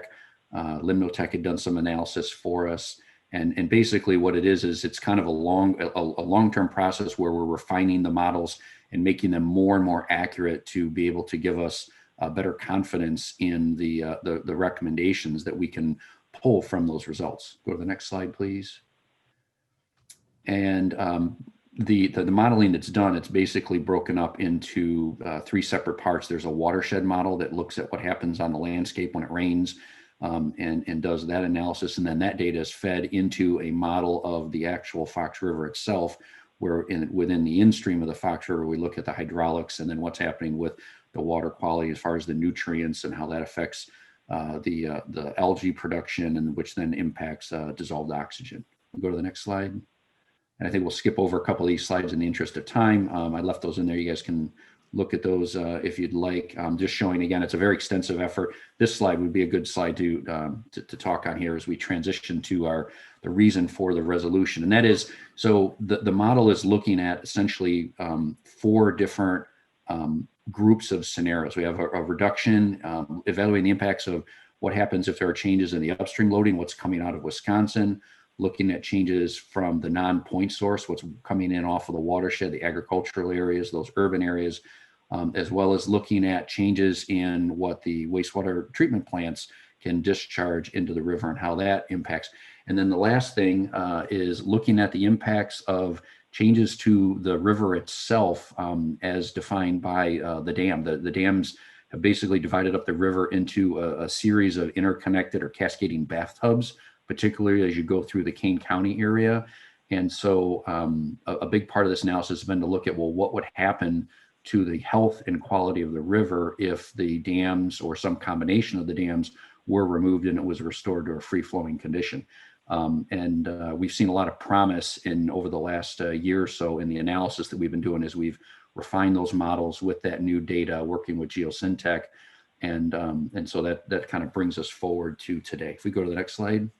Limnotech had done some analysis for us. And basically what it is it's kind of a long-term process where we're refining the models and making them more and more accurate to be able to give us better confidence in the recommendations that we can pull from those results. Go to the next slide, please. And the modeling that's done, it's basically broken up into 3 separate parts. There's a watershed model that looks at what happens on the landscape when it rains and does that analysis. And then that data is fed into a model of the actual Fox River itself, where within the in-stream of the Fox River, we look at the hydraulics and then what's happening with the water quality as far as the nutrients and how that affects the algae production, and which then impacts dissolved oxygen. We'll go to the next slide. And I think we'll skip over a couple of these slides in the interest of time. I left those in there. You guys can look at those if you'd like. Just showing, again, it's a very extensive effort. This slide would be a good slide to talk on here as we transition to the reason for the resolution. And that is, so the model is looking at essentially 4 different groups of scenarios. We have a reduction, evaluating the impacts of what happens if there are changes in the upstream loading, what's coming out of Wisconsin, looking at changes from the non-point source, what's coming in off of the watershed, the agricultural areas, those urban areas, as well as looking at changes in what the wastewater treatment plants can discharge into the river and how that impacts. And then the last thing is looking at the impacts of changes to the river itself as defined by the dam. The dams have basically divided up the river into a series of interconnected or cascading bathtubs, particularly as you go through the Kane County area. And so a big part of this analysis has been to look at, well, what would happen to the health and quality of the river if the dams or some combination of the dams were removed and it was restored to a free-flowing condition. We've seen a lot of promise over the last year or so in the analysis that we've been doing as we've refined those models with that new data, working with Geosyntec. And so that kind of brings us forward to today. If we go to the next slide.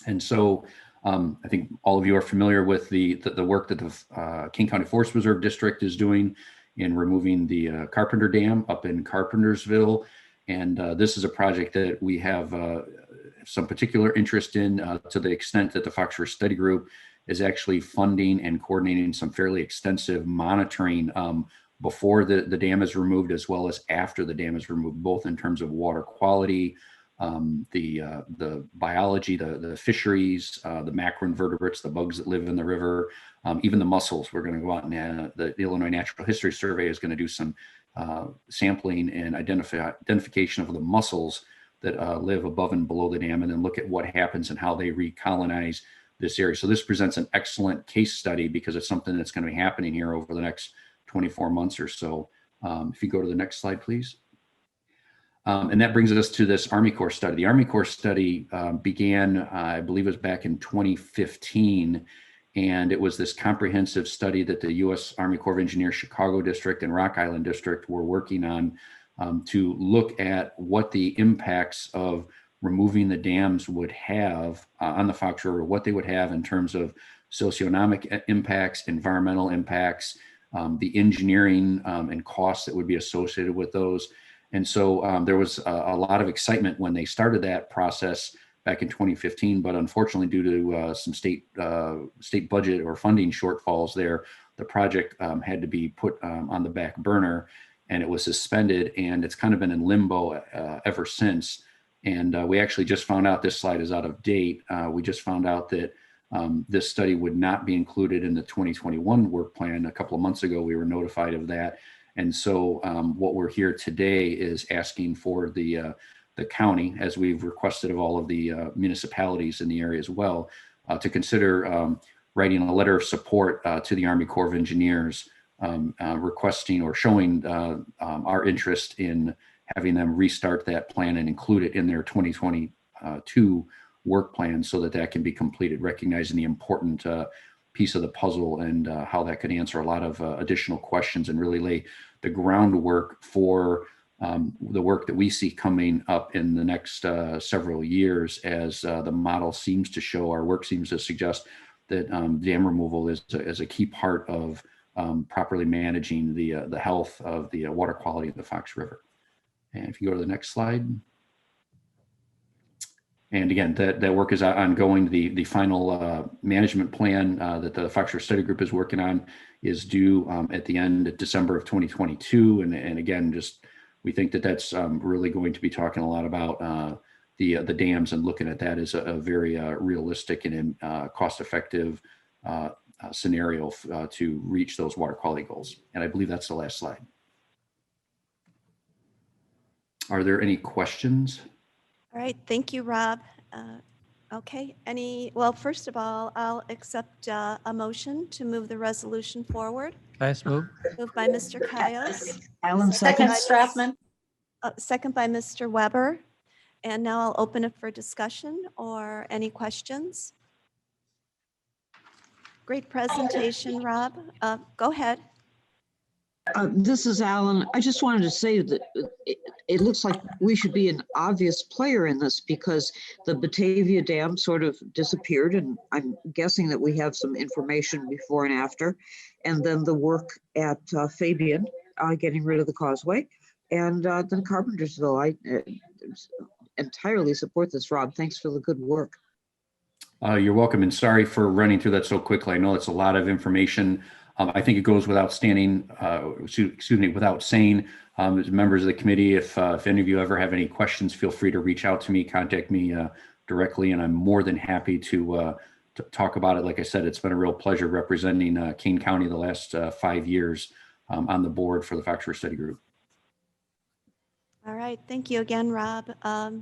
And so I think all of you are familiar with the work that the King County Forest Reserve District is doing in removing the Carpenter Dam up in Carpentersville. And this is a project that we have some particular interest in to the extent that the Fox River Study Group is actually funding and coordinating some fairly extensive monitoring before the dam is removed, as well as after the dam is removed, both in terms of water quality, the biology, the fisheries, the macroinvertebrates, the bugs that live in the river, even the mussels. We're going to go out and the Illinois Natural History Survey is going to do some sampling and identification of the mussels that live above and below the dam, and then look at what happens and how they recolonize this area. So this presents an excellent case study because it's something that's going to be happening here over the next 24 months or so. If you go to the next slide, please. And that brings us to this Army Corps study. The Army Corps study began, I believe it was back in 2015. And it was this comprehensive study that the U.S. Army Corps of Engineers Chicago District and Rock Island District were working on to look at what the impacts of removing the dams would have on the Fox River, what they would have in terms of socioeconomic impacts, environmental impacts, the engineering and costs that would be associated with those. And so there was a lot of excitement when they started that process back in 2015, but unfortunately, due to some state budget or funding shortfalls there, the project had to be put on the back burner, and it was suspended, and it's kind of been in limbo ever since. And we actually just found out, this slide is out of date. We just found out that this study would not be included in the 2021 work plan. A couple of months ago, we were notified of that. And so what we're here today is asking for the county, as we've requested of all of the municipalities in the area as well, to consider writing a letter of support to the Army Corps of Engineers, requesting or showing our interest in having them restart that plan and include it in their 2022 work plan so that that can be completed, recognizing the important piece of the puzzle and how that could answer a lot of additional questions and really lay the groundwork for the work that we see coming up in the next several years, as the model seems to show, our work seems to suggest that dam removal is a key part of properly managing the health of the water quality of the Fox River. And if you go to the next slide. And again, that work is ongoing. The final management plan that the Fox River Study Group is working on is due at the end of December of 2022. And again, just we think that that's really going to be talking a lot about the dams and looking at that as a very realistic and cost-effective scenario to reach those water quality goals. And I believe that's the last slide. Are there any questions? All right, thank you, Rob. Okay, well, first of all, I'll accept a motion to move the resolution forward. Caius move. Moved by Mr. Caius. Alan Second, seconds. Strathman. Second by Mr. Weber. And now I'll open it for discussion or any questions. Great presentation, Rob. Go ahead. This is Alan. I just wanted to say that it looks like we should be an obvious player in this because the Batavia Dam sort of disappeared, and I'm guessing that we have some information before and after. And then the work at Fabian, getting rid of the causeway, and then Carpentersville. I entirely support this, Rob. Thanks for the good work. You're welcome, and sorry for running through that so quickly. I know it's a lot of information. I think it goes without saying, as members of the committee, if any of you ever have any questions, feel free to reach out to me, contact me directly, and I'm more than happy to talk about it. Like I said, it's been a real pleasure representing Kane County the last 5 years on the board for the Fox River Study Group. All right, thank you again, Rob. All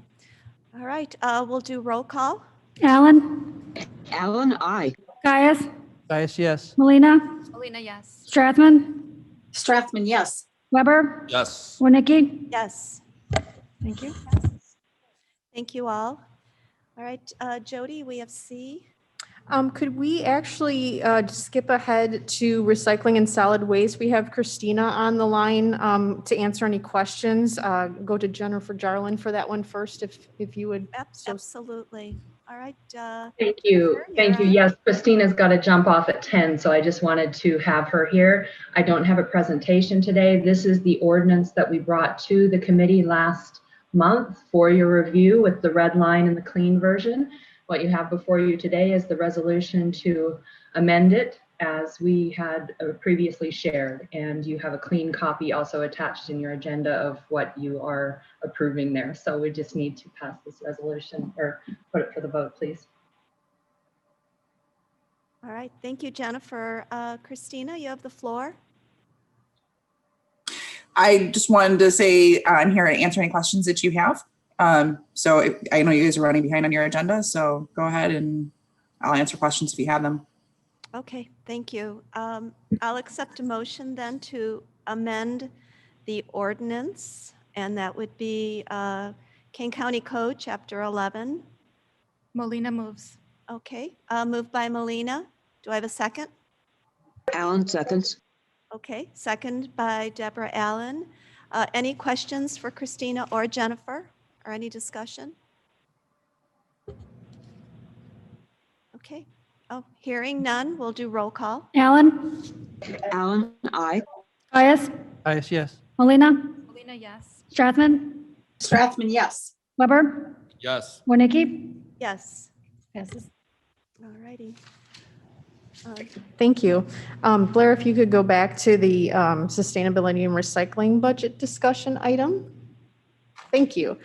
right, we'll do roll call. Alan, Alan, aye. Caius, Caius, yes. Melina, Melina, yes. Strathman, Strathman, yes. Weber, Yes. Warnicki. Yes. Thank you. Thank you all. All right, Jody, we have C. Could we actually skip ahead to recycling and solid waste? We have Christina on the line to answer any questions. Go to Jennifer Jarlin for that one first, if you would. Absolutely. All right. Thank you. Sure, Thank you. you're on. Yes, Christina's got to jump off at 10, so I just wanted to have her here. I don't have a presentation today. This is the ordinance that we brought to the committee last month for your review with the red line and the clean version. What you have before you today is the resolution to amend it as we had previously shared, and you have a clean copy also attached in your agenda of what you are approving there. So we just need to pass this resolution or put it for the vote, please. All right, thank you, Jennifer. Christina, you have the floor. I just wanted to say I'm here to answer any questions that you have. So I know you guys are running behind on your agenda, so go ahead and I'll answer questions if you have them. Okay, thank you. I'll accept a motion then to amend the ordinance And that would be King County Code, Chapter 11. Molina moves. Okay, moved by Melina. Do I have a second? Allen seconds. Okay, second by Deborah Allen. Any questions for Christina or Jennifer, or any discussion? Okay, oh, hearing none, we'll do roll call. Allen, Allen, I. Tobias, Yes. Molina, Molina, yes. Strathman, Strathman, yes. Weber, Yes. Warnicki. Yes, Passes. all righty. Thank you. Blair, if you could go back to the sustainability and recycling budget discussion item. Thank you.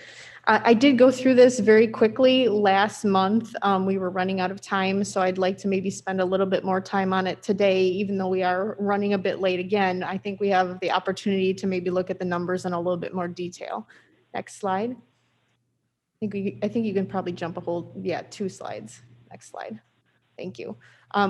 I did go through this very quickly last month. We were running out of time, so I'd like to maybe spend a little bit more time on it today, even though we are running a bit late again. I think we have the opportunity to maybe look at the numbers in a little bit more detail. Next slide. I think you can probably jump 2 slides. Next slide. Thank you.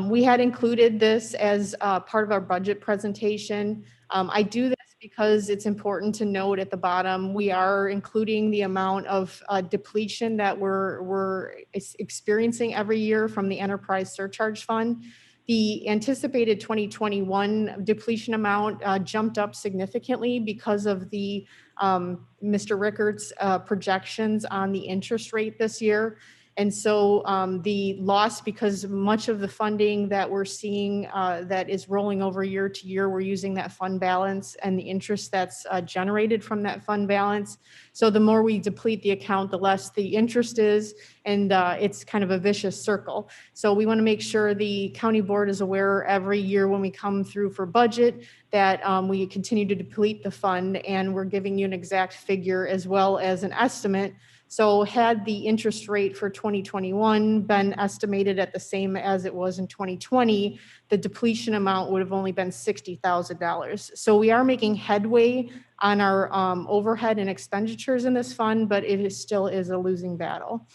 We had included this as part of our budget presentation. I do this because it's important to note at the bottom, we are including the amount of depletion that we're experiencing every year from the Enterprise Surcharge Fund. The anticipated 2021 depletion amount jumped up significantly because of the Mr. Rickards' projections on the interest rate this year. And so the loss, because much of the funding that we're seeing that is rolling over year to year, we're using that fund balance and the interest that's generated from that fund balance. So the more we deplete the account, the less the interest is, and it's kind of a vicious circle. So we want to make sure the county board is aware every year when we come through for budget that we continue to deplete the fund, and we're giving you an exact figure as well as an estimate. So had the interest rate for 2021 been estimated at the same as it was in 2020, the depletion amount would have only been $60,000. So we are making headway on our overhead and expenditures in this fund, but it still is a losing battle.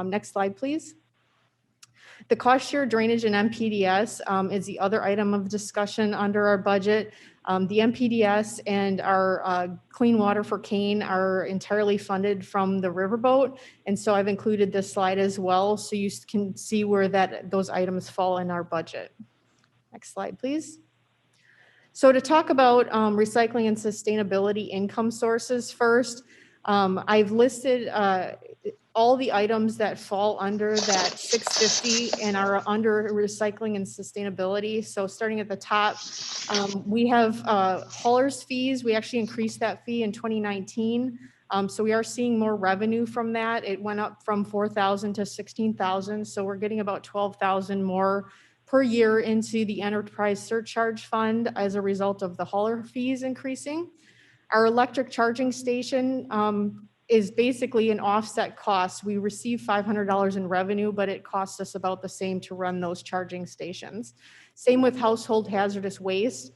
Next slide, please. The cost share drainage and Mpds is the other item of discussion under our budget. The Mpds and our Clean Water for Kane are entirely funded from the riverboat. And so I've included this slide as well, so you can see where those items fall in our budget. Next slide, please. So to talk about recycling and sustainability income sources first, I've listed all the items that fall under that 650 and are under recycling and sustainability. So starting at the top, we have haulers fees. We actually increased that fee in 2019. So we are seeing more revenue from that. It went up from 4,000 to 16,000. So we're getting about 12,000 more per year into the Enterprise Surcharge Fund as a result of the hauler fees increasing. Our electric charging station is basically an offset cost. We receive $500 in revenue, but it costs us about the same to run those charging stations. Same with household hazardous waste.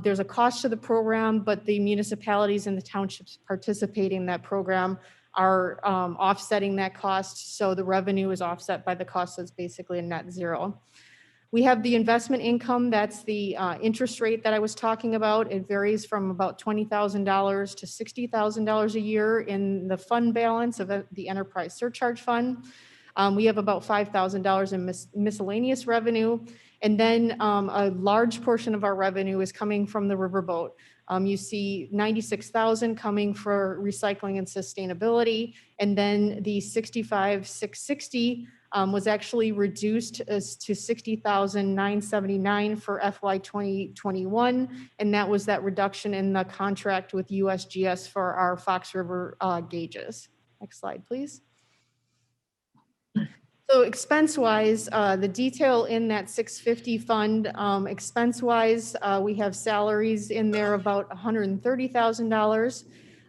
There's a cost to the program, but the municipalities and the townships participating in that program are offsetting that cost. So the revenue is offset by the cost, so it's basically a net zero. We have the investment income. That's the interest rate that I was talking about. It varies from about $20,000 to $60,000 a year in the fund balance of the Enterprise Surcharge Fund. We have about $5,000 in miscellaneous revenue. And then a large portion of our revenue is coming from the riverboat. You see 96,000 coming for recycling and sustainability. And then the 65,660 was actually reduced to 60,979 for FY 2021. And that was that reduction in the contract with USGS for our Fox River gauges. Next slide, please. So expense-wise, the detail in that 650 fund, expense-wise, we have salaries in there about $130,000.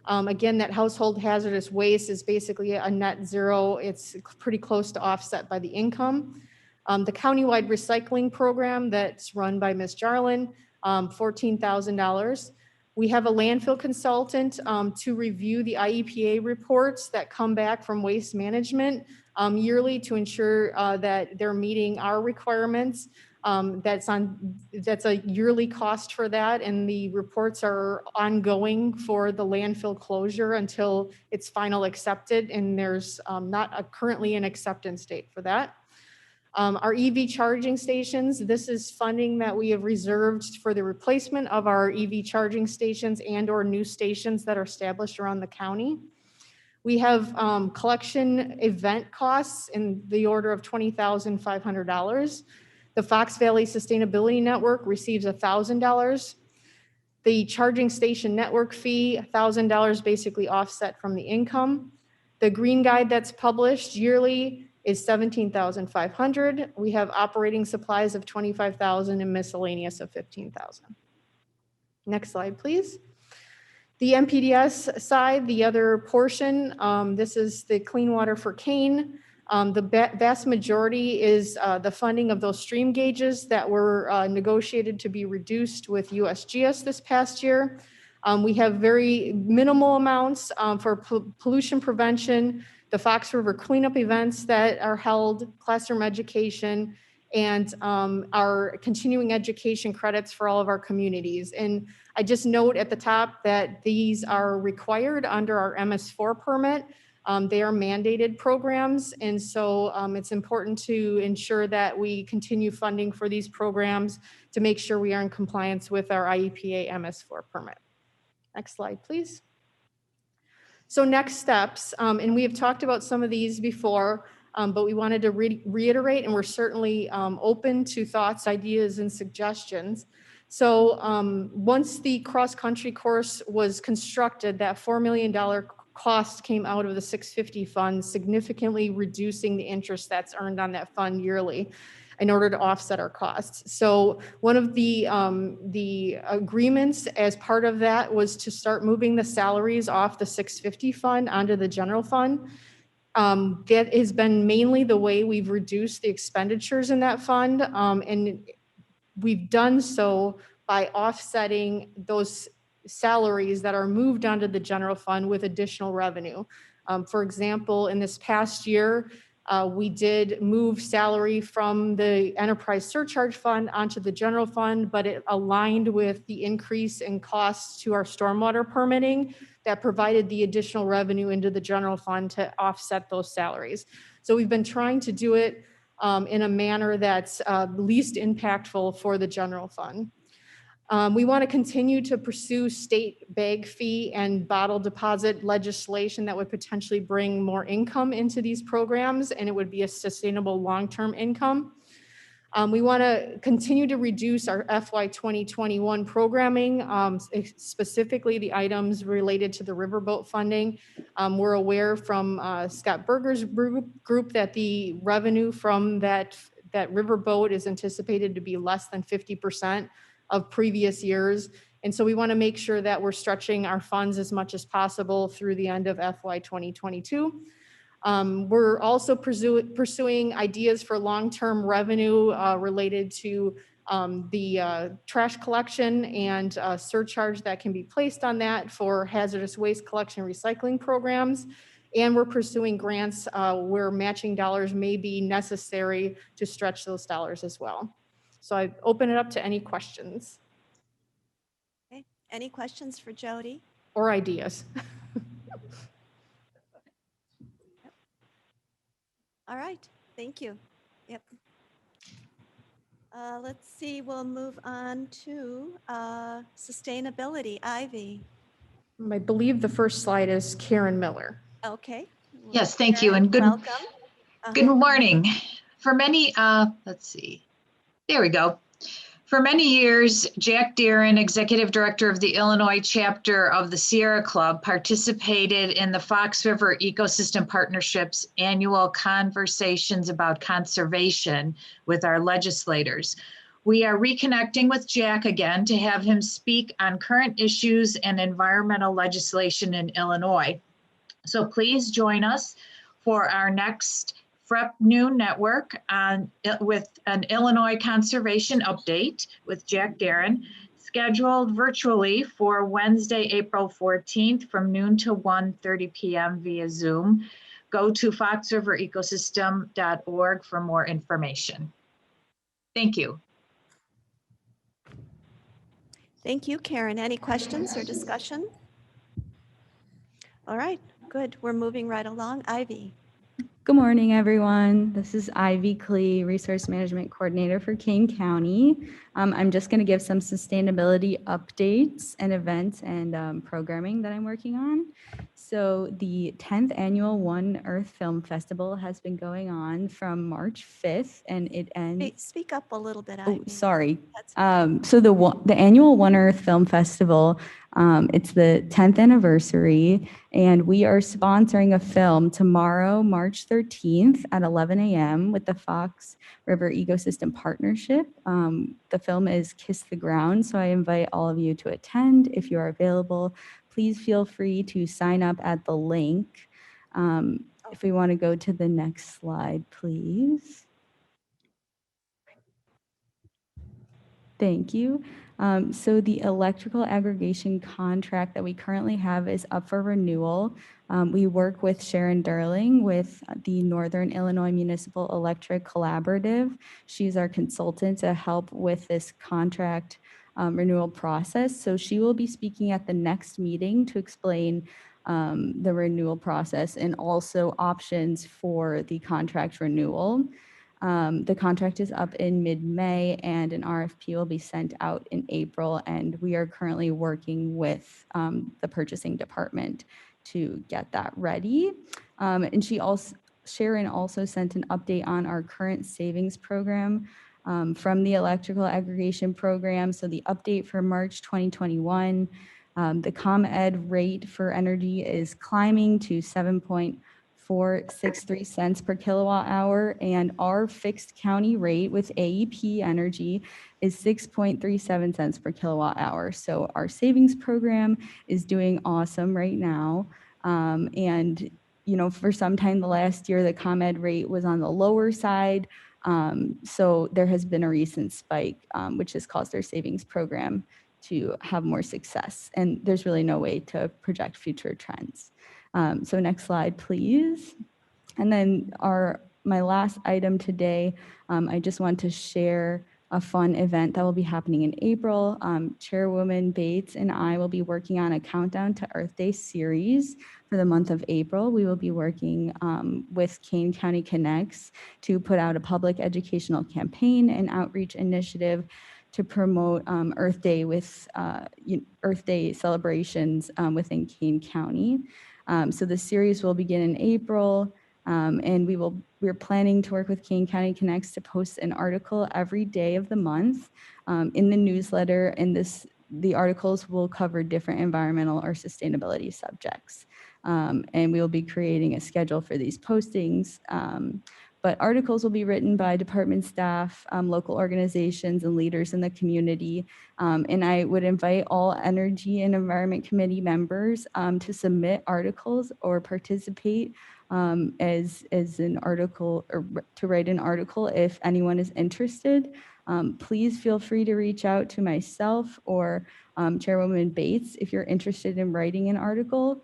Again, that household hazardous waste is basically a net zero. It's pretty close to offset by the income. The countywide recycling program that's run by Ms. Jarlin, $14,000. We have a landfill consultant to review the IEPA reports that come back from Waste Management yearly to ensure that they're meeting our requirements. That's a yearly cost for that, and the reports are ongoing for the landfill closure until it's final accepted, and there's not currently an acceptance date for that. Our EV charging stations, this is funding that we have reserved for the replacement of our EV charging stations and or new stations that are established around the county. We have collection event costs in the order of $20,500. The Fox Valley Sustainability Network receives $1,000. The charging station network fee, $1,000 basically offset from the income. The green guide that's published yearly is $17,500. We have operating supplies of $25,000 and miscellaneous of $15,000. Next slide, please. The MPDS side, the other portion, this is the Clean Water for Kane. The vast majority is the funding of those stream gauges that were negotiated to be reduced with USGS this past year. We have very minimal amounts for pollution prevention, the Fox River cleanup events that are held, classroom education, and our continuing education credits for all of our communities. And I just note at the top that these are required under our MS4 permit. They are mandated programs, and so it's important to ensure that we continue funding for these programs to make sure we are in compliance with our IEPA MS4 permit. Next slide, please. So next steps, and we have talked about some of these before, but we wanted to reiterate, and we're certainly open to thoughts, ideas, and suggestions. So once the cross-country course was constructed, that $4 million cost came out of the 650 fund, significantly reducing the interest that's earned on that fund yearly in order to offset our costs. So one of the agreements as part of that was to start moving the salaries off the 650 fund onto the general fund. That has been mainly the way we've reduced the expenditures in that fund. And we've done so by offsetting those salaries that are moved onto the general fund with additional revenue. For example, in this past year, we did move salary from the enterprise surcharge fund onto the general fund, but it aligned with the increase in costs to our stormwater permitting that provided the additional revenue into the general fund to offset those salaries. So we've been trying to do it in a manner that's least impactful for the general fund. We want to continue to pursue state bag fee and bottle deposit legislation that would potentially bring more income into these programs, and it would be a sustainable long-term income. We want to continue to reduce our FY 2021 programming, specifically the items related to the riverboat funding. We're aware from Scott Berger's group that the revenue from that riverboat is anticipated to be less than 50% of previous years. And so we want to make sure that we're stretching our funds as much as possible through the end of FY 2022. We're also pursuing ideas for long-term revenue related to the trash collection and surcharge that can be placed on that for hazardous waste collection and recycling programs. And we're pursuing grants where matching dollars may be necessary to stretch those dollars as well. So I open it up to any questions. Okay. Any questions for Jody? Or ideas. All right, thank you. Yep. Let's see, we'll move on to sustainability. Ivy. I believe the first slide is Karen Miller. Okay. Yes, thank you, and Welcome. good morning. For many, let's see, there we go. For many years, Jack Deeren, Executive Director of the Illinois chapter of the Sierra Club, participated in the Fox River Ecosystem Partnership's annual conversations about conservation with our legislators. We are reconnecting with Jack again to have him speak on current issues and environmental legislation in Illinois. So please join us for our next FREP Noon Network with an Illinois Conservation Update with Jack Deeren, scheduled virtually for Wednesday, April 14th from noon to 1:30 p.m. via Zoom. Go to foxriverecosystem.org for more information. Thank you. Thank you, Karen. Any questions or discussion? All right, good. We're moving right along. Ivy. Good morning, everyone. This is Ivy Klee, Resource Management Coordinator for Kane County. I'm just going to give some sustainability updates and events and programming that I'm working on. So the 10th annual One Earth Film Festival has been going on from March 5th and it ends. Hey, speak up a little bit, Oh, Ivy. sorry. That's So the annual One Earth Film Festival, it's the 10th anniversary, and we are sponsoring a film tomorrow, March 13th at 11 a.m. with the Fox River Ecosystem Partnership. The film is Kiss the Ground, so I invite all of you to attend. If you are available, please feel free to sign up at the link. If we want to go to the next slide, please. Thank you. So the electrical aggregation contract that we currently have is up for renewal. We work with Sharon Darling with the Northern Illinois Municipal Electric Collaborative. She's our consultant to help with this contract renewal process. So she will be speaking at the next meeting to explain the renewal process and also options for the contract renewal. The contract is up in mid-May and an RFP will be sent out in April, and we are currently working with the purchasing department to get that ready. And Sharon also sent an update on our current savings program from the electrical aggregation program. So the update for March 2021, the ComEd rate for energy is climbing to 7.463 cents per kilowatt hour, and our fixed county rate with AEP Energy is 6.37 cents per kilowatt hour. So our savings program is doing awesome right now. And you know, for some time the last year, the ComEd rate was on the lower side. So there has been a recent spike, which has caused our savings program to have more success. And there's really no way to project future trends. So next slide, please. And then my last item today, I just want to share a fun event that will be happening in April. Chairwoman Bates and I will be working on a Countdown to Earth Day series for the month of April. We will be working with Kane County Connects to put out a public educational campaign and outreach initiative to promote Earth Day with Earth Day celebrations within Kane County. So the series will begin in April, and we're planning to work with Kane County Connects to post an article every day of the month in the newsletter, and the articles will cover different environmental or sustainability subjects. And we will be creating a schedule for these postings. But articles will be written by department staff, local organizations, and leaders in the community. And I would invite all Energy and Environment Committee members to submit articles or participate as an article or to write an article if anyone is interested. Please feel free to reach out to myself or Chairwoman Bates if you're interested in writing an article.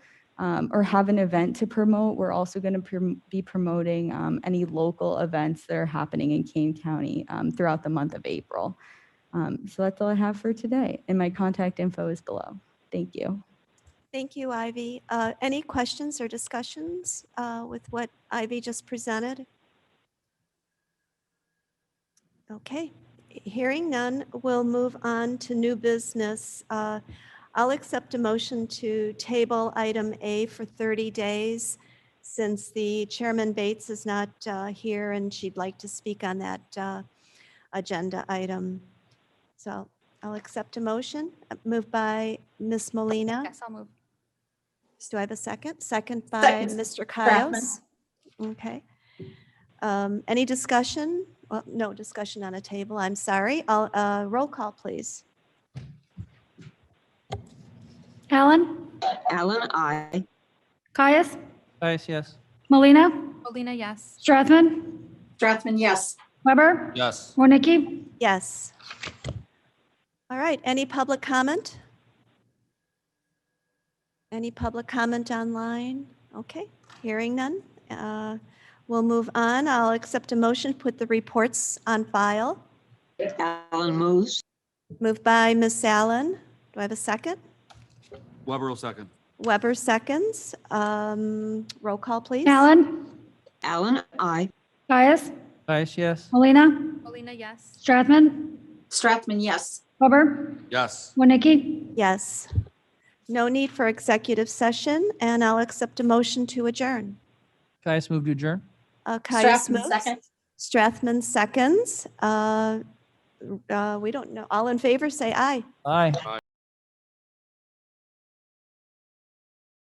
Or have an event to promote. We're also going to be promoting any local events that are happening in Kane County throughout the month of April. So that's all I have for today. And my contact info is below. Thank you. Thank you, Ivy. Any questions or discussions with what Ivy just presented? Okay, hearing none, we'll move on to new business. I'll accept a motion to table item A for 30 days since the Chairman Bates is not here and she'd like to speak on that agenda item. So I'll accept a motion. Moved by Ms. Molina. Yes, I'll move. Do I have a second? Second by Second, Mr. Strathman. Caius. Okay. Any discussion? Well, no discussion on a table. I'm sorry. I'll roll call, please. Alan? Alan, I. Caius? Guys, yes. Molina? Molina, yes. Strathman? Strathman, yes. Weber? Yes. Warnicki? Yes. All right. Any public comment? Any public comment online? Okay. Hearing none. We'll move on. I'll accept a motion, put the reports on file. Alan moves. Moved by Ms. Allen, Do I have a second? Weber will second. Weber seconds. Roll call, please. Allen, Allen, I. Caius, Caius, yes. Molina, Molina, yes. Strathman, Strathman, yes. Weber, Yes. Winnicki. Yes. No need for executive session, and I'll accept a motion to adjourn. Caius, move to adjourn. Caius Strathman, moves. second. Strathman seconds. We don't know. All in favor, say aye. Aye. Aye.